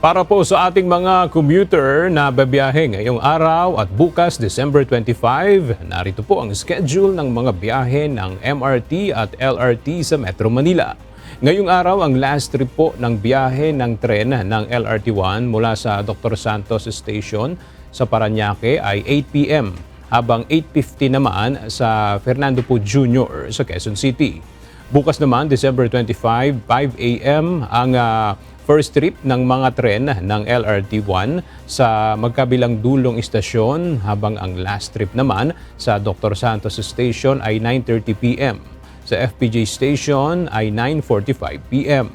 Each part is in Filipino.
Para po sa ating mga commuter na babiyahe ngayong araw at bukas December 25, narito po ang schedule ng mga biyahe ng MRT at LRT sa Metro Manila. Ngayong araw ang last trip po ng biyahe ng tren ng LRT1 mula sa Dr. Santos Station sa Parañaque ay 8 p.m. habang 8:50 naman sa Fernando Po Jr. sa Quezon City. Bukas naman, December 25, 5 a.m. ang first trip ng mga tren ng LRT1 sa magkabilang dulong istasyon habang ang last trip naman sa Dr. Santos Station ay 9:30 p.m. Sa FPJ Station ay 9:45 p.m.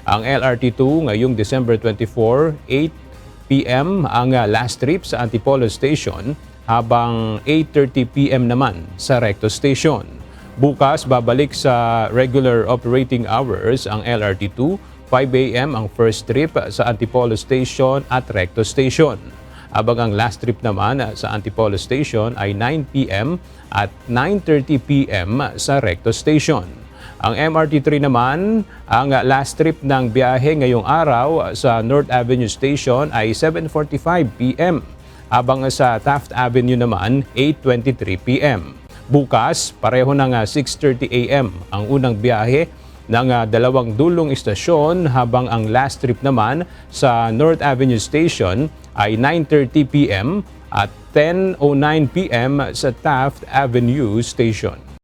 Ang LRT2 ngayong December 24, 8 p.m. ang last trip sa Antipolo Station habang 8:30 p.m. naman sa Recto Station. Bukas, babalik sa regular operating hours ang LRT2, 5 a.m. ang first trip sa Antipolo Station at Recto Station. Habang ang last trip naman sa Antipolo Station ay 9 p.m. at 9:30 p.m. sa Recto Station. Ang MRT3 naman, ang last trip ng biyahe ngayong araw sa North Avenue Station ay 7:45 p.m. Habang sa Taft Avenue naman, 8:23 p.m. Bukas, pareho ng 6:30 a.m. ang unang biyahe ng dalawang dulong istasyon habang ang last trip naman sa North Avenue Station ay 9:30 p.m. at 10:09 p.m. sa Taft Avenue Station.